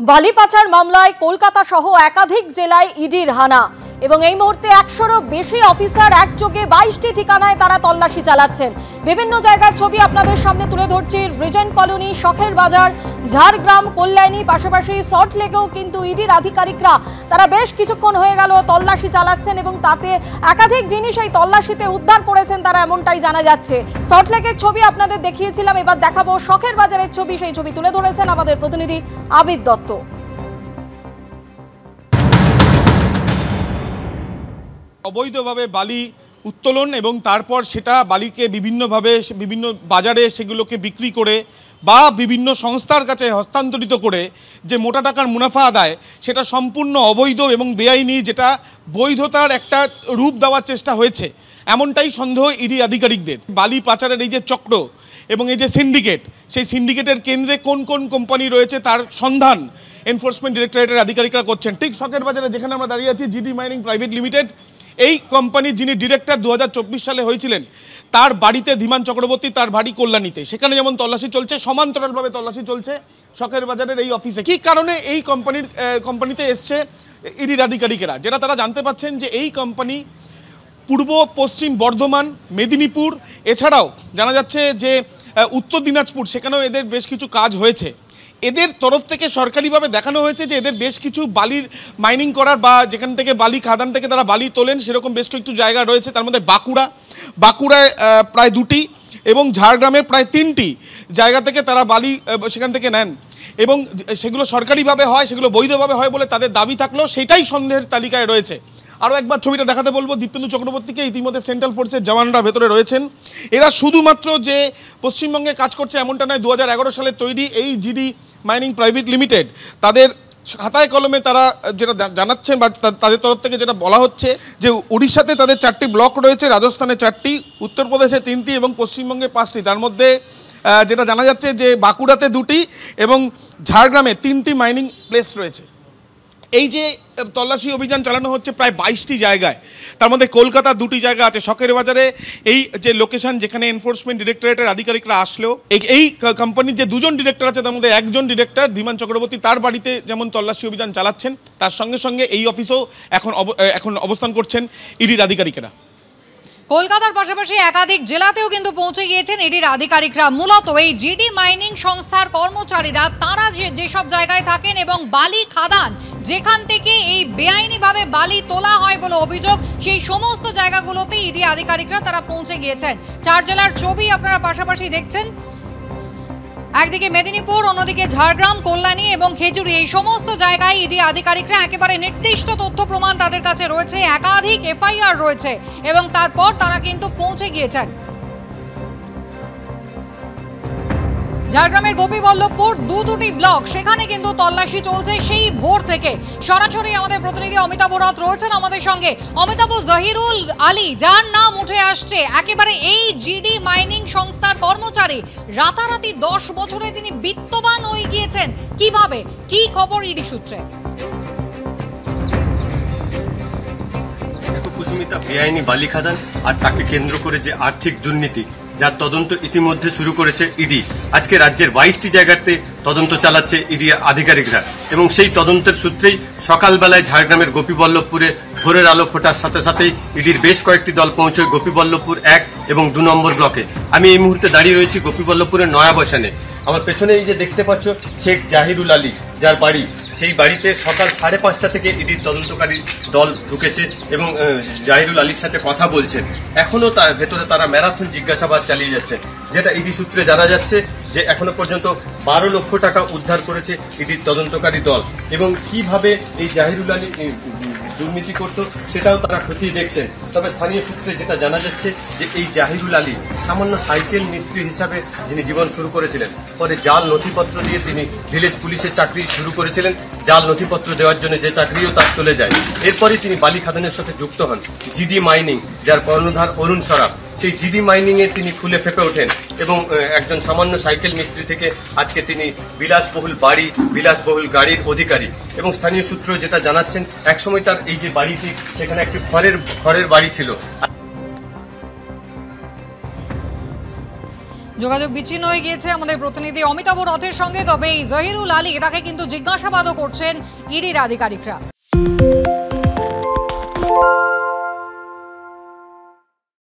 বালি পাচার মামলায় কলকাতা সহ একাধিক জেলায় ইডির হানা এবং এই মুহূর্তে 100-এরও বেশি অফিসার একযোগে 22টি ঠিকানায় তারা তল্লাশি চালাচ্ছেন। বিভিন্ন জায়গার ছবি আপনাদের সামনে তুলে ধরছি। রিজেন্ট কলোনি, শখের বাজার, ঝাড়গ্রাম, কল্যাণী, পাশাপাশি সল্টলেকেও কিন্তু ইডির আধিকারিকরা তারা বেশ কিছুক্ষণ হয়ে গেল তল্লাশি চালাচ্ছেন এবং তাতে একাধিক জিনিস এই তল্লাশিতে উদ্ধার করেছেন তারা, এমনটাই জানা যাচ্ছে। সল্টলেকের ছবি আপনাদের দেখিয়েছিলাম, এবার দেখাবো শখের বাজারের ছবি। সেই ছবি তুলে ধরেছেন আমাদের প্রতিনিধি আবিদ দত্ত। অবৈধভাবে বালি উত্তোলন এবং তারপর সেটা বালিকে বিভিন্নভাবে বিভিন্ন বাজারে সেগুলোকে বিক্রি করে বা বিভিন্ন সংস্থার কাছে হস্তান্তরিত করে যে মোটা টাকার মুনাফা আদায়, সেটা সম্পূর্ণ অবৈধ এবং বেআইনি, যেটা বৈধতার একটা রূপ দেওয়ার চেষ্টা হয়েছে এমনটাই সন্দেহ ইডি আধিকারিকদের। বালি পাচারের এই যে চক্র এবং এই যে সিন্ডিকেট, সেই সিন্ডিকেটের কেন্দ্রে কোন কোন কোম্পানি রয়েছে তার সন্ধান এনফোর্সমেন্ট ডিরেক্টরেটের আধিকারিকরা করছেন। ঠিক শখের বাজারে যেখানে আমরা দাঁড়িয়ে আছি, জিডি মাইনিং প্রাইভেট লিমিটেড, এই কোম্পানির যিনি ডিরেক্টর 2024 সালে হয়েছিলেন, তার বাড়িতে ধীমান চক্রবর্তী, তার বাড়ি কল্যাণীতে, সেখানে যেমন তল্লাশি চলছে, সমান্তরালভাবে তল্লাশি চলছে শখের বাজারের এই অফিসে। কী কারণে এই কোম্পানিতে এসছে ইডির আধিকারিকেরা, যেটা তারা জানতে পাচ্ছেন যে এই কোম্পানি পূর্ব পশ্চিম বর্ধমান, মেদিনীপুর, এছাড়াও জানা যাচ্ছে যে উত্তর দিনাজপুর, সেখানেও এদের বেশ কিছু কাজ হয়েছে। এদের তরফ থেকে সরকারিভাবে দেখানো হয়েছে যে এদের বেশ কিছু বালির মাইনিং করার বা যেখান থেকে বালি খাদান থেকে তারা বালি তোলেন সেরকম বেশ কিছু জায়গা রয়েছে। তার মধ্যে বাঁকুড়ায় প্রায় 2টি এবং ঝাড়গ্রামের প্রায় 3টি জায়গা থেকে তারা বালি সেখান থেকে নেন এবং সেগুলো সরকারিভাবে হয়, সেগুলো বৈধভাবে হয় বলে তাদের দাবি থাকলেও সেটাই সন্দেহের তালিকায় রয়েছে। আরও একবার ছবিটা দেখাতে বলবো দীপ্তেন্দু চক্রবর্তীকে। ইতিমধ্যে সেন্ট্রাল ফোর্সের জওয়ানরা ভেতরে রয়েছেন। এরা শুধুমাত্র যে পশ্চিমবঙ্গে কাজ করছে এমনটা নয়, 2011 সালে তৈরি এই জিডি মাইনিং প্রাইভেট লিমিটেড, তাদের খাতায় কলমে তারা যেটা জানাচ্ছেন বা তাদের তরফ থেকে যেটা বলা হচ্ছে যে উড়িষ্যাতে তাদের 4টি ব্লক রয়েছে, রাজস্থানে 4টি, উত্তরপ্রদেশে 3টি এবং পশ্চিমবঙ্গে 5টি। তার মধ্যে যেটা জানা যাচ্ছে যে বাঁকুড়াতে 2টি এবং ঝাড়গ্রামে 3টি মাইনিং প্লেস রয়েছে। এই যে তল্লাশি অভিযান চালানো হচ্ছে প্রায় 22টি জায়গায়, তার মধ্যে কলকাতা 2টি জায়গা আছে। শখের বাজারে এই যে লোকেশন, যেখানে এনফোর্সমেন্ট ডিরেক্টরেটের আধিকারিকরা আসলেও এই কোম্পানির যে 2জন ডিরেক্টর আছে তার মধ্যে একজন ডিরেক্টর ধীমান চক্রবর্তী, তার বাড়িতে যেমন তল্লাশি অভিযান চালাচ্ছেন, তার সঙ্গে সঙ্গে এই অফিসেও এখন অবস্থান করছেন ইডির আধিকারিকেরা। কলকাতার পাশাপাশি একাধিক জেলাতেও কিন্তু পৌঁছে গিয়েছেন ইডির আধিকারিকরা। মূলত এই জিডি মাইনিং সংস্থার কর্মচারীরা তারা যেসব জায়গায় থাকেন এবং বালি খাদান যেখান থেকে এই বেআইনিভাবে বালি তোলা হয় বলে অভিযোগ, সেই সমস্ত জায়গাগুলোতে ইডি আধিকারিকরা তারা পৌঁছে গিয়েছেন। 4 জেলার ছবি আপনারা পাশাপাশি দেখছেন। একদিকে মেদিনীপুর, অন্যদিকে ঝাড়গ্রাম, কল্যাণী এবং খেজুরি, এই সমস্ত জায়গায় ইডি আধিকারিকরা একেবারে নির্দিষ্ট তথ্য প্রমাণ তাদের কাছে রয়েছে, একাধিক এফআইআর রয়েছে এবং তারপর তারা কিন্তু পৌঁছে গিয়েছেন ঝাড়গ্রামের গোপীবল্লভপুর, 2টি ব্লক, সেখানে কিন্তু তল্লাশি চলছে সেই ভোর থেকে। সরাসরি আমাদের প্রতিনিধি অমিতাভ রাত রয়েছেন আমাদের সঙ্গে। অমিতাভ, জহিরুল আলী যার নাম উঠে আসছে একেবারে এই জিডি মাইনিং সংস্থার কর্মচারী, রাতারাতি 10 বছরে তিনি বিত্তবান হয়ে গিয়েছেন কিভাবে, কি খবর ইডি সূত্রে? কুসুমিতা বেআইনি বালি খাদান আর তাকে কেন্দ্র করে যে আর্থিক দুর্নীতি, যার তদন্ত ইতিমধ্যে শুরু করেছে ইডি। আজকে রাজ্যের 22টি জায়গাতে তদন্ত চালাচ্ছে ইডি আধিকারিকরা এবং সেই তদন্তের সূত্রেই সকালবেলায় ঝাড়গ্রামের গোপীবল্লভপুরে ভোরের আলো ফোটার সাথে সাথেই ইডির বেশ কয়েকটি দল পৌঁছয় গোপীবল্লভপুর 1 এবং 2 নম্বর ব্লকে। আমি এই মুহূর্তে দাঁড়িয়ে রয়েছি গোপীবল্লভপুরের নয়াবসানে। আমার পেছনে এই যে দেখতে পাচ্ছ শেখ জাহিরুল আলী যার বাড়ি, সেই বাড়িতে সকাল 5:30টা থেকে ইডির তদন্তকারী দল ঢুকেছে এবং জাহিরুল আলীর সাথে কথা বলছেন। এখনো তার ভেতরে তারা ম্যারাথন জিজ্ঞাসাবাদ চালিয়ে যাচ্ছে, যেটা ইডি সূত্রে জানা যাচ্ছে যে এখনো পর্যন্ত 12 লক্ষ টাকা উদ্ধার করেছে ইডির তদন্তকারী দল এবং কিভাবে এই জাহিরুল আলী দুর্নীতি করত সেটাও তারা খতিয়ে দেখছেন। তবে স্থানীয় সূত্রে যেটা জানা যাচ্ছে যে এই জাহিরুল আলী সামান্য সাইকেল মিস্ত্রি হিসাবে যিনি জীবন শুরু করেছিলেন, পরে জাল নথিপত্র দিয়ে তিনি ভিলেজ পুলিশের চাকরি শুরু করেছিলেন। জাল নথিপত্র দেওয়ার জন্য যে চাকরিও তার চলে যায়। এরপরে তিনি বালি খাদানের সাথে যুক্ত হন জিডি মাইনিং, যার কর্ণধার অরুণ সরাফ। সেই জিডি মাইনিং এ তিনি ফুলে ফেপে ওঠেন এবং একজন সামান্য সাইকেল মিস্ত্রি থেকে আজকে তিনি বিলাসবহুল বাড়ি, বিলাসবহুল গাড়ির অধিকারী। এবং স্থানীয় সূত্র যেটা জানাচ্ছেন, একসময় তার এই যে বাড়িটি, সেখানে একটি খড়ের বাড়ি ছিল। যোগাযোগ বিচ্ছিন্ন হয়ে গিয়েছে আমাদের প্রতিনিধি অমিতাভ রথের সঙ্গে। তবে এই জহিরুল আলী তাকে কিন্তু জিজ্ঞাসাবাদও করছেন ইডির আধিকারিকরা।